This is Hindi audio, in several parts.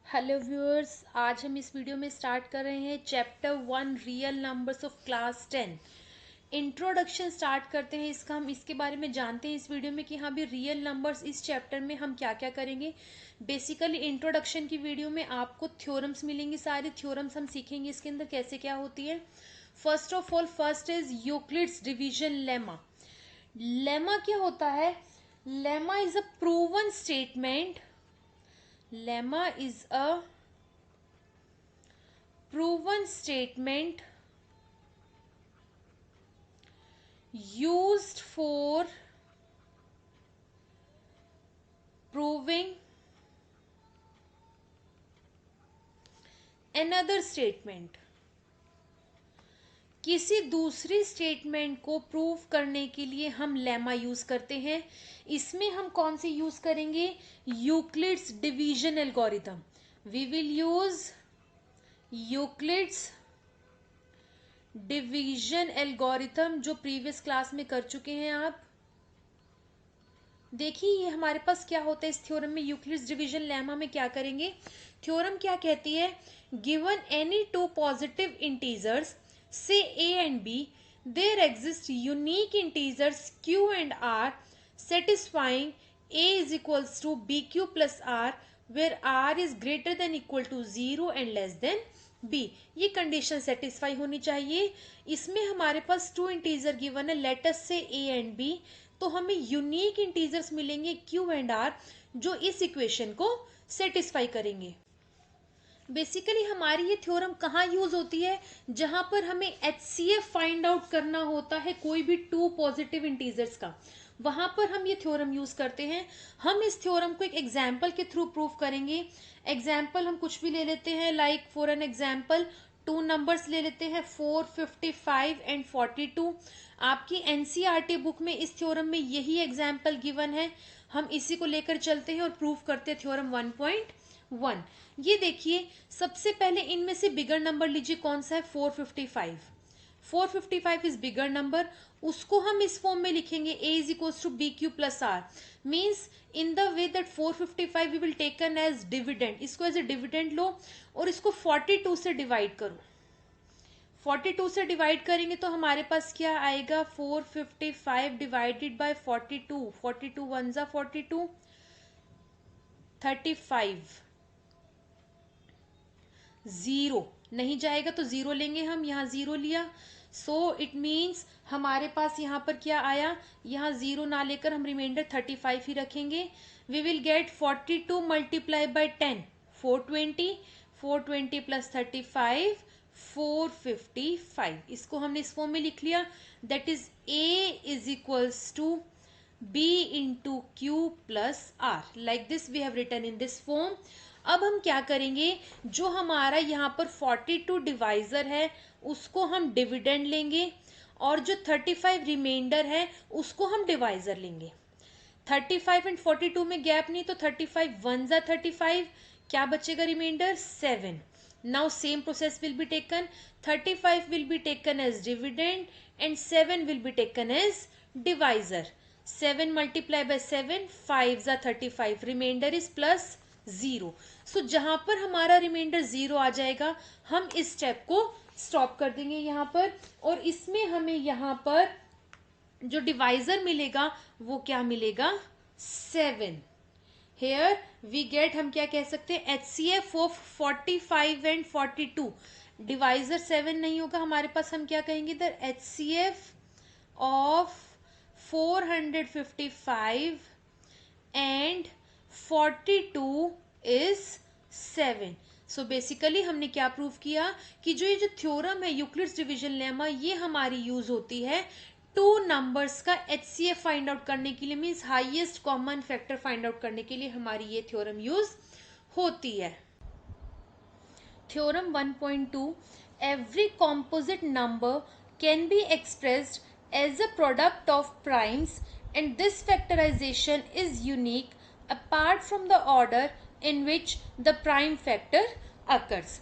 हेलो व्यूअर्स, आज हम इस वीडियो में स्टार्ट कर रहे हैं chapter 1 real numbers of class 10। Introduction start करते हैं इसका। हम इसके बारे में जानते हैं इस वीडियो में कि हाँ भी रियल नंबर्स इस चैप्टर में हम क्या क्या करेंगे। बेसिकली इंट्रोडक्शन की वीडियो में आपको थ्योरम्स मिलेंगी, सारी थ्योरम्स हम सीखेंगे इसके अंदर कैसे क्या होती है। First of all, first is Euclid's division lemma. Lemma क्या होता है? Lemma is a proven statement. Lemma is a proven statement used for proving another statement. किसी दूसरी स्टेटमेंट को प्रूव करने के लिए हम लेमा यूज करते हैं। इसमें हम कौन सी यूज करेंगे? Euclid's division algorithm. We will use Euclid's division algorithm, जो प्रीवियस क्लास में कर चुके हैं आप। देखिए ये हमारे पास क्या होता है इस थ्योरम में। यूक्लिड्स डिवीजन लेमा में क्या करेंगे? थ्योरम क्या कहती है? Given any two positive integers से a and b, there exist unique integers q and r satisfying a is equals to bq plus r, where r is greater than equal to 0 and less than b. ये कंडीशन सेटिस्फाई होनी चाहिए। इसमें हमारे पास टू इंटीजर गिवन है, लेट अस से a and b, तो हमें यूनिक इंटीजर्स मिलेंगे q एंड r जो इस इक्वेशन को सेटिस्फाई करेंगे। बेसिकली हमारी ये थ्योरम कहाँ यूज होती है? जहां पर हमें HCF फाइंड आउट करना होता है कोई भी टू पॉजिटिव इंटीजर्स का, वहां पर हम ये थ्योरम यूज करते हैं। हम इस थ्योरम को एक एग्जाम्पल के थ्रू प्रूव करेंगे। एग्जाम्पल हम कुछ भी ले लेते हैं, like for an example two numbers ले लेते हैं 455 एंड 42। आपकी एनसीईआरटी बुक में इस थ्योरम में यही एग्जाम्पल गिवन है। हम इसी को लेकर चलते हैं और प्रूव करते हैं थ्योरम 1.1। ये देखिए, सबसे पहले इनमें से बिगर नंबर लीजिए कौन सा है? 455. 455 इज बिगर नंबर। उसको हम इस फॉर्म में लिखेंगे a is equals to B Q plus R, means in the way that 455 we will taken as dividend. इसको एज ए डिविडेंड लो और इसको 42 से डिवाइड करो। 42 से डिवाइड करेंगे तो हमारे पास क्या आएगा? 455 डिवाइडेड बाय 42, 42 वन जा 42, 35, जीरो नहीं जाएगा तो जीरो लेंगे हम, यहाँ जीरो लिया। सो इट मीन्स हमारे पास यहाँ पर क्या आया? यहाँ जीरो ना लेकर हम रिमाइंडर 35 ही रखेंगे। We will get 42 multiply by 10, 420, 420 plus 35, 455। इसको हमने इस फॉर्म में लिख लिया, that is a is equals to b into Q plus R. Like this we have written in this form. अब हम क्या करेंगे? जो हमारा यहाँ पर 42 डिवाइजर है उसको हम डिविडेंड लेंगे और जो 35 रिमाइंडर है उसको हम डिवाइजर लेंगे। 35 एंड 42 में गैप नहीं, तो 35 वन जा 35, क्या बचेगा remainder? 7। Now same process will be taken, 35 will be taken as dividend and 7 will be taken as divisor. 7 multiply by 7, 5 जा 35, रिमाइंडर इज प्लस 0। सो जहां पर हमारा रिमाइंडर 0 आ जाएगा हम इस स्टेप को स्टॉप कर देंगे यहाँ पर, और इसमें हमें यहाँ पर जो डिवाइजर मिलेगा वो क्या मिलेगा? 7। हेयर वी गेट, हम क्या कह सकते हैं? HCF of 45 and 42। डिवाइजर 7 नहीं होगा हमारे पास, हम क्या कहेंगे इधर? HCF of 455 and 42 is 7। So basically हमने क्या प्रूव किया कि जो ये जो थ्योरम है यूक्लिड्स डिवीजन लेमा, ये हमारी यूज होती है टू नंबर्स का HCF फाइंड आउट करने के लिए, means highest common factor find out करने के लिए हमारी ये थ्योरम यूज होती है। Theorem 1.2, every composite number can be expressed as a product of primes and this factorization is unique apart from the order in which the prime factor occurs.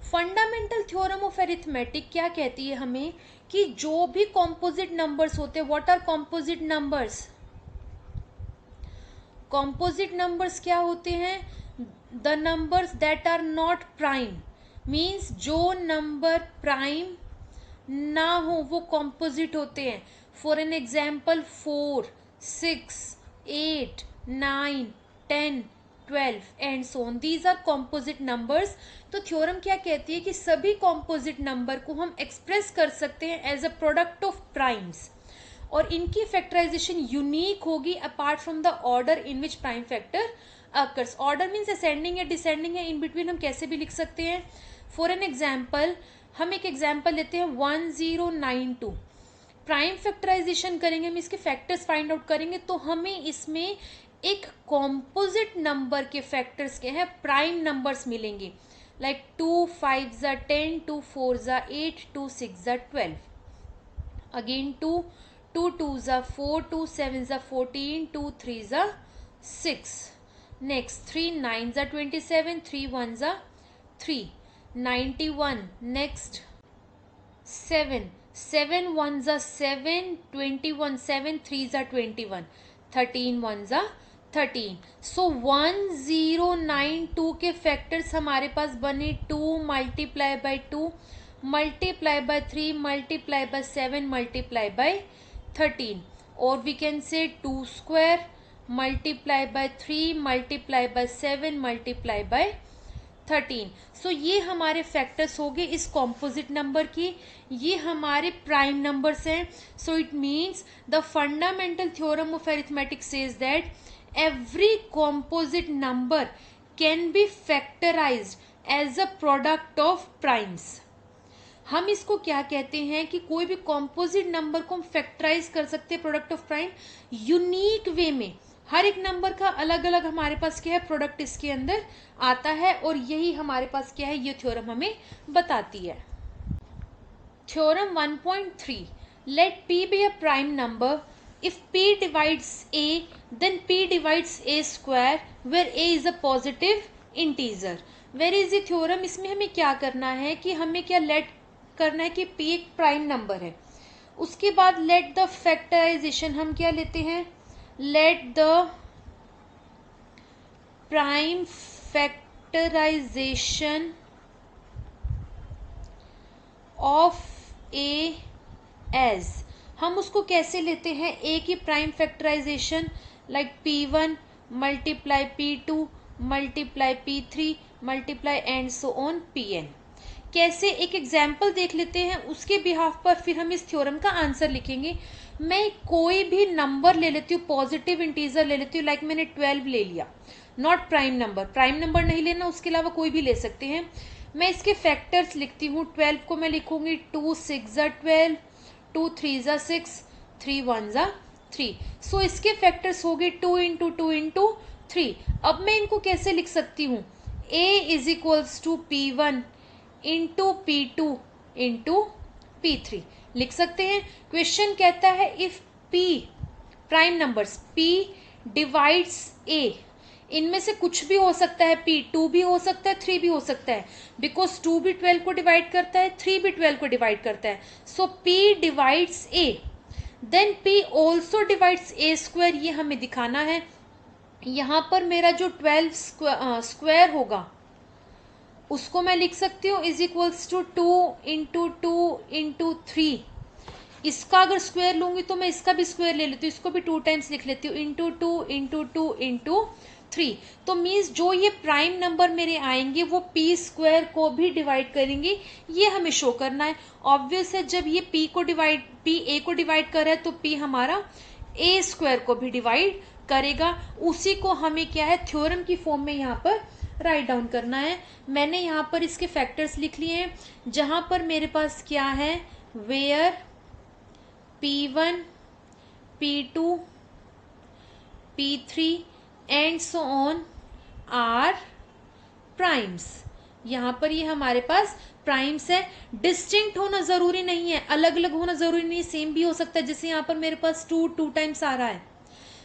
Fundamental theorem of arithmetic क्या कहती है हमें? कि जो भी कॉम्पोजिट नंबर्स होते हैं, what are composite numbers? Composite numbers क्या होते हैं? The numbers that are not prime, means जो नंबर प्राइम ना हो वो कॉम्पोजिट होते हैं. For an example 4, 6, 8, 9, 10, 12 and so on, these are composite numbers. तो थ्योरम क्या कहती है कि सभी कॉम्पोजिट नंबर को हम एक्सप्रेस कर सकते हैं as a product of primes, और इनकी फैक्टराइजेशन यूनिक होगी apart from the order in which prime factor occurs. Order means ascending या डिसेंडिंग है, इन बिटवीन हम कैसे भी लिख सकते हैं. फॉर एन एग्जाम्पल, हम एक एग्जाम्पल लेते हैं 1092. प्राइम फैक्टराइजेशन करेंगे, हम इसके फैक्टर्स फाइंड आउट करेंगे, तो हमें इसमें एक कॉम्पोजिट नंबर के फैक्टर्स के हैं प्राइम नंबर्स मिलेंगे, लाइक 2 5 ज़ा 10, 2 4 ज़ा 8, 2 6 ज़ा 12, अगेन 2 2 2 ज़ा 4, 2 7 ज़ा 14, 2 3 ज़ा 6, नेक्स्ट 3 9 ज़ा 27, 3 1 ज़ा 3, 91, नेक्स्ट 7 7 1 ज़ा 7, 21 7 3 ज़ा 21, 13 1 ज़ा 13. सो 1092 के फैक्टर्स हमारे पास बने 2 multiply by 2 multiply by 3 multiply by 7 multiply by 13, और we can say 2 square multiply by 3 multiply by 7 multiply by 13. So ये हमारे फैक्टर्स हो गए इस कॉम्पोजिट नंबर की, ये हमारे प्राइम नंबर्स हैं. So it means the fundamental theorem of arithmetic says that every composite number can be factorized as a product of primes. हम इसको क्या कहते हैं कि कोई भी कॉम्पोजिट नंबर को हम फैक्टराइज कर सकते हैं product of prime unique way में. हर एक नंबर का अलग अलग हमारे पास क्या है प्रोडक्ट इसके अंदर आता है, और यही हमारे पास क्या है ये थ्योरम हमें बताती है. Theorem 1.3, let p be a prime number. If p divides a, then p divides a square, where a is a positive integer. Very easy theorem. इसमें हमें क्या करना है कि हमें क्या लेट करना है कि p एक प्राइम नंबर है, उसके बाद लेट द फैक्टराइजेशन हम क्या लेते हैं, let the prime factorisation of a as, हम उसको कैसे लेते हैं ए की prime factorisation, like p1 multiply p2 multiply p3 multiply and so on pn. कैसे, एक एग्जाम्पल देख लेते हैं, उसके बिहाफ पर फिर हम इस थ्योरम का आंसर लिखेंगे. मैं कोई भी नंबर ले लेती हूँ, पॉजिटिव इंटीजर ले लेती हूँ, लाइक मैंने 12 ले लिया, not prime number, prime number नहीं लेना, उसके अलावा कोई भी ले सकते हैं. मैं इसके फैक्टर्स लिखती हूँ, 12 को मैं लिखूंगी 2 6 ज़ा 12, 2 3 ज़ा 6, 3 1 ज़ा 3. सो इसके फैक्टर्स हो गए 2 इंटू 2 इंटू 3. अब मैं इनको कैसे लिख सकती हूँ, a is equals to p1 into p2 into p3 लिख सकते हैं. क्वेश्चन कहता है if p prime numbers p divides a, इनमें से कुछ भी हो सकता है, p 2 भी हो सकता है, 3 भी हो सकता है, बिकॉज 2 भी 12 को डिवाइड करता है, 3 भी 12 को डिवाइड करता है. So p divides a, then p also divides a square, ये हमें दिखाना है. यहाँ पर मेरा जो 12 स्क्वायर होगा उसको मैं लिख सकती हूँ is equals to 2 into 2 into 3. इसका अगर स्क्वायर लूंगी तो मैं इसका भी स्क्वायर ले लेती हूँ, इसको भी 2 टाइम्स लिख लेती हूँ, इंटू 2 इंटू 2 इंटू 3. तो मीन्स जो ये प्राइम नंबर मेरे आएंगे वो p स्क्वायर को भी डिवाइड करेंगे, ये हमें शो करना है. ऑब्वियस है जब ये p a को डिवाइड कर रहा है तो p हमारा a स्क्वायर को भी डिवाइड करेगा. उसी को हमें क्या है थ्योरम की फॉर्म में यहाँ पर राइट डाउन करना है. मैंने यहाँ पर इसके फैक्टर्स लिख लिए हैं, जहाँ पर मेरे पास क्या है, where p1 p2 p3 and so on are primes. यहाँ पर ये हमारे पास प्राइम्स है. डिस्टिंक्ट होना जरूरी नहीं है, अलग अलग होना जरूरी नहीं है, सेम भी हो सकता है. जैसे यहाँ पर मेरे पास 2 टाइम्स आ रहा है,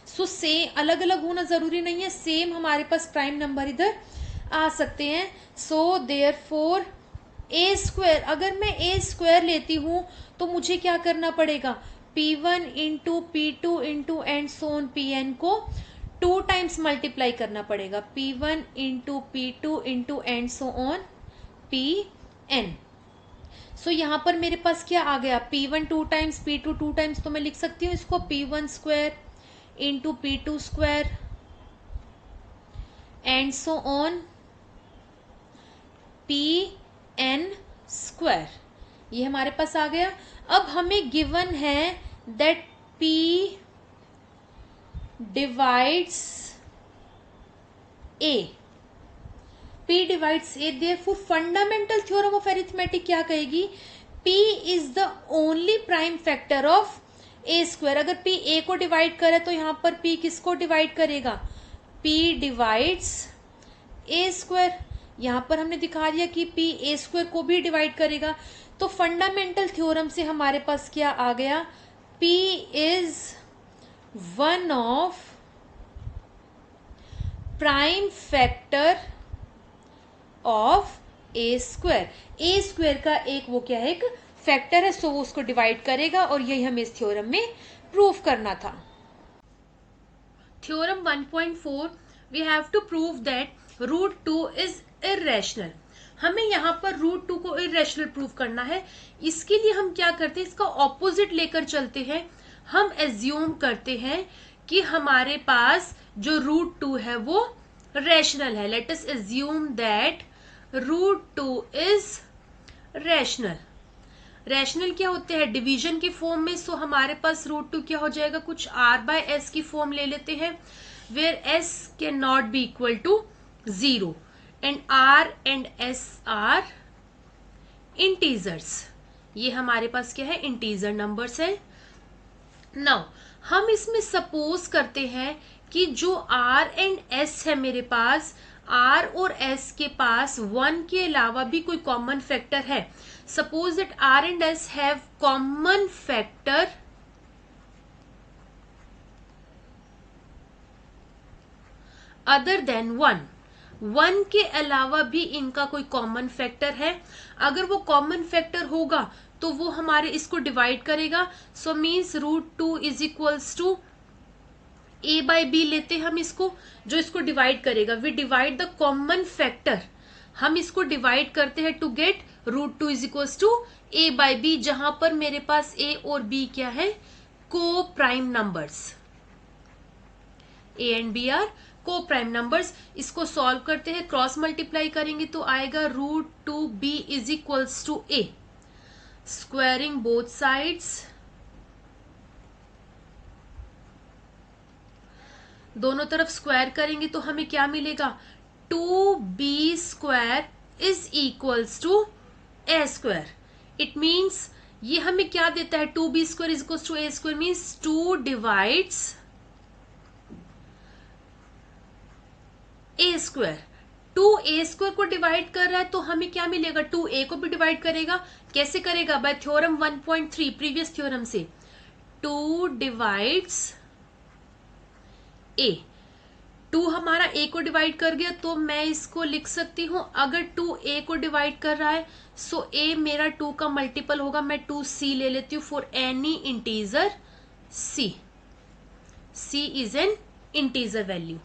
सो सेम अलग अलग होना जरूरी नहीं है, सेम हमारे पास प्राइम नंबर इधर आ सकते हैं. सो देयरफॉर ए स्क्वायर, अगर मैं ए स्क्वायर लेती हूँ तो मुझे क्या करना पड़ेगा, p1 into p2 into and so on pn को 2 टाइम्स मल्टीप्लाई करना पड़ेगा, P1 into P2 into and so on Pn। सो यहाँ पर मेरे पास क्या आ गया, P1 2 टाइम्स, P2 2 टाइम्स, तो मैं लिख सकती हूँ इसको P1 square into P2 square and so on Pn square. ये हमारे पास आ गया। अब हमें गिवन है that P divides A, P divides A, therefore fundamental theorem of arithmetic क्या कहेगी, P is the only prime factor of A square. अगर P A को डिवाइड करे तो यहाँ पर P किसको डिवाइड करेगा, P डिवाइड्स A स्क्वायर। यहाँ पर हमने दिखा दिया कि P A स्क्वायर को भी डिवाइड करेगा। तो फंडामेंटल थ्योरम से हमारे पास क्या आ गया, P is one of prime factor of A square. A square का एक वो क्या है, एक फैक्टर है, सो वो उसको डिवाइड करेगा, और यही हमें इस थ्योरम में प्रूव करना था। Theorem 1.4, we have to prove that √2 is irrational. हमें यहाँ पर √2 को इर्रेशनल प्रूव करना है। इसके लिए हम क्या करते हैं, इसका ऑपोजिट लेकर चलते हैं। हम एज्यूम करते हैं कि हमारे पास जो √2 है वो रैशनल है। Let us assume that √2 is rational. Rational क्या होते हैं, डिवीजन की फॉर्म में। सो हमारे पास √2 क्या हो जाएगा, कुछ r/s की फॉर्म ले लेते हैं, where s can not be equal to 0 and r and s are integers. ये हमारे पास क्या है, इंटीजर नंबर्स है। नाउ हम इसमें सपोज करते हैं कि जो r एंड s है मेरे पास, r और s के पास 1 के अलावा भी कोई कॉमन फैक्टर है। Suppose that r and s have common factor other than 1 के अलावा भी इनका कोई कॉमन फैक्टर है। अगर वो कॉमन फैक्टर होगा तो वो हमारे इसको डिवाइड करेगा। So means √2 is equals to a/b लेते हैं हम इसको, जो इसको डिवाइड करेगा। We divide the common factor, हम इसको डिवाइड करते हैं to get √2 is equals to a/b, जहां पर मेरे पास a और b क्या है, coprime numbers. a and b are coprime numbers. इसको सॉल्व करते हैं, क्रॉस मल्टीप्लाई करेंगे तो आएगा √2b is equals to a। Squaring both sides, दोनों तरफ स्क्वायर करेंगे तो हमें क्या मिलेगा, 2b square is equals to a square. It means ये हमें क्या देता है, 2b square is equals to a square, means 2 divides a square. 2a square को डिवाइड कर रहा है तो हमें क्या मिलेगा, 2a को भी डिवाइड करेगा। कैसे करेगा, बाय थ्योरम 1.3, प्रीवियस थ्योरम से। 2 डिवाइड्स a, 2 हमारा a को डिवाइड कर गया, तो मैं इसको लिख सकती हूं, अगर 2a को डिवाइड कर रहा है सो a मेरा 2 का मल्टीपल होगा। मैं 2c ले लेती हूँ for any integer c। c is an integer value.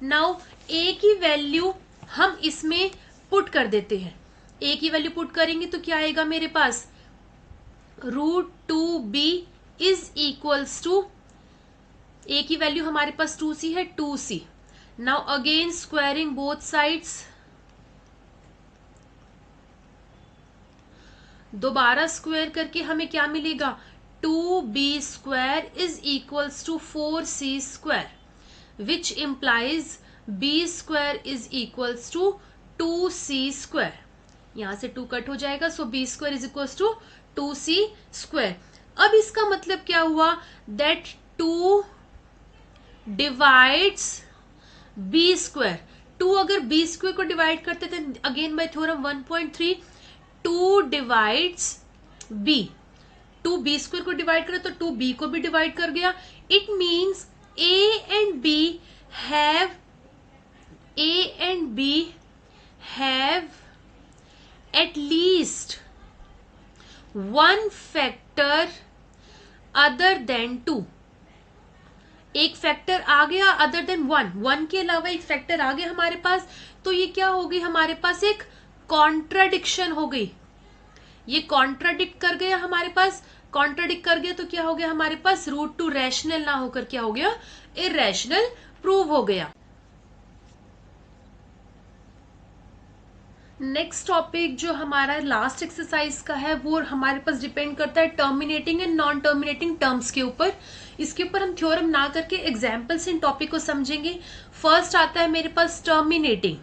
Now a की वैल्यू हम इसमें पुट कर देते हैं। a की वैल्यू पुट करेंगे तो क्या आएगा मेरे पास, √2b is equals to, a की वैल्यू हमारे पास 2c है, 2c। Now again squaring both sides, दोबारा स्क्वायर करके हमें क्या मिलेगा, 2b square is equals to 4c square, which implies b square is equals to 2c square. यहां से 2 कट हो जाएगा, so b square is equals to 2c square. अब इसका मतलब क्या हुआ, दैट 2 डिवाइड्स b स्क्वायर। 2 अगर b स्क्वायर को डिवाइड करते थे, again bye theorem 1.3, 2 divides b, 2 b square को डिवाइड करे तो 2 b को भी डिवाइड कर गया। It means a and b have at least one factor other than 2। एक फैक्टर आ गया अदर देन 1 के अलावा एक फैक्टर आ गया हमारे पास, तो ये क्या हो गई हमारे पास, एक कॉन्ट्राडिक्शन हो गई, ये कॉन्ट्राडिक्ट कर गया हमारे पास, कॉन्ट्राडिक्ट कर गया तो क्या हो गया हमारे पास, रूट टू रैशनल ना होकर क्या हो गया, इरैशनल प्रूव हो गया। नेक्स्ट टॉपिक जो हमारा लास्ट एक्सरसाइज का है वो हमारे पास डिपेंड करता है terminating and non terminating terms के ऊपर। इसके ऊपर हम थ्योरम ना करके एग्जाम्पल से इन टॉपिक को समझेंगे। फर्स्ट आता है मेरे पास टर्मिनेटिंग।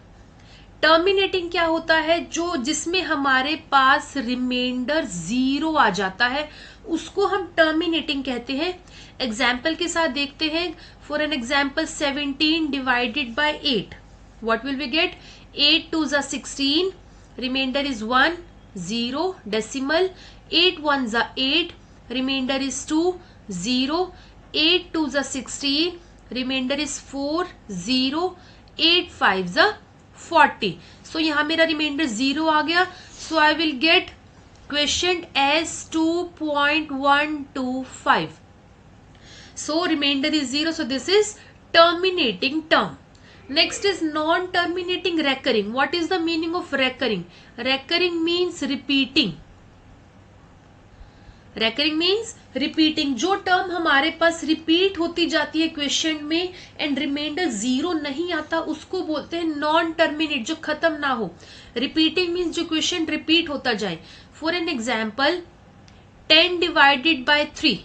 टर्मिनेटिंग क्या होता है, जो जिसमें हमारे पास रिमाइंडर 0 आ जाता है उसको हम टर्मिनेटिंग कहते हैं। एग्जाम्पल के साथ देखते हैं। For an example 17 divided by 8, what will we get, 8 2s are 16, remainder is 1, 0, decimal, 8 1s are 8, remainder is 2, 0, 8 2s are 16, remainder is 4, 0, 8 5s are 40. So यहाँ मेरा remainder 0 आ गया. So I will get quotient as 2.125. So remainder is 0. So this is terminating term. Next is non-terminating recurring. What is the meaning of recurring? Recurring means repeating. Recurring means repeating. जो टर्म हमारे पास रिपीट होती जाती है क्वेश्चन में एंड रिमाइंडर 0 नहीं आता उसको बोलते हैं नॉन टर्मिनेट, जो खत्म ना हो. रिपीटिंग मीन्स जो क्वेश्चन रिपीट होता जाए. For an example 10 divided by 3,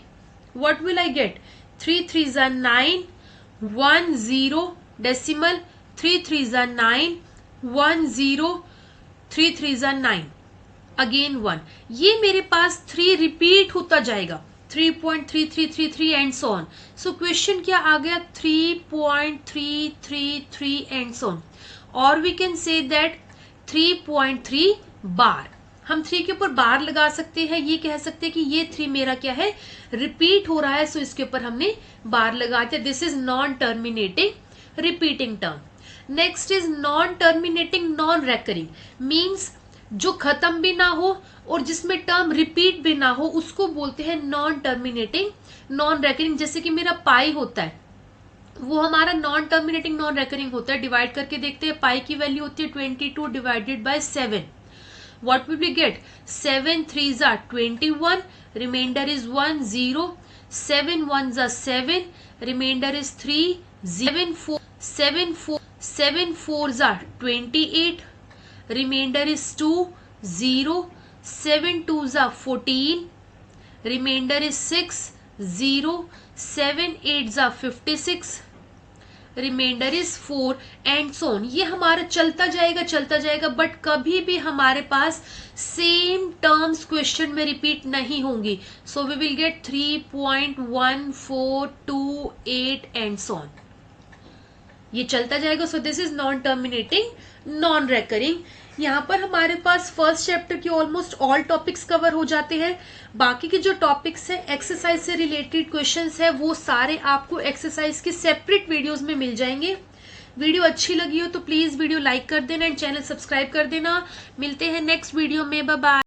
what will I get? 3 3s are 9, 1 0, decimal, 3 3s are 9, 1 0, 3 3s are 9, again 1. ये मेरे पास 3 रिपीट होता जाएगा, 3.3333 and so on. So question क्या आ गया, 3.333 एंड सो ऑन. और वी कैन से दैट 3.3 बार. हम 3 के ऊपर बार लगा सकते हैं, ये कह सकते हैं कि ये 3 मेरा क्या है, रिपीट हो रहा है, सो इसके ऊपर हमने बार लगाते हैं. This is non terminating repeating term. Next is non terminating non recurring. Means जो खत्म भी ना हो और जिसमें टर्म रिपीट भी ना हो उसको बोलते हैं नॉन टर्मिनेटिंग नॉन रेकरिंग. जैसे कि मेरा पाई होता है, वो हमारा नॉन टर्मिनेटिंग नॉन रेकरिंग होता है. डिवाइड करके देखते हैं, पाई की वैल्यू होती है 22 divided by 7. What will we get? 7 3s are 21, remainder is 1 0, 7 1s are 7, remainder is 3, 7 4s are 28, remainder is 2 0, 7 2s are 14, remainder is 6 0, 7 8s are 56, remainder is 4 and so on. ये हमारा चलता जाएगा बट कभी भी हमारे पास सेम टर्म्स क्वेश्चन में रिपीट नहीं होंगी. So we will get 3.1428 and so on. ये चलता जाएगा. So this is non terminating non recurring. यहाँ पर हमारे पास फर्स्ट चैप्टर की ऑलमोस्ट ऑल टॉपिक्स कवर हो जाते हैं. बाकी के जो टॉपिक्स है एक्सरसाइज से रिलेटेड क्वेश्चंस है वो सारे आपको एक्सरसाइज के सेपरेट वीडियोस में मिल जाएंगे. वीडियो अच्छी लगी हो तो प्लीज वीडियो लाइक कर देना एंड चैनल सब्सक्राइब कर देना. मिलते हैं नेक्स्ट वीडियो में. Bye bye.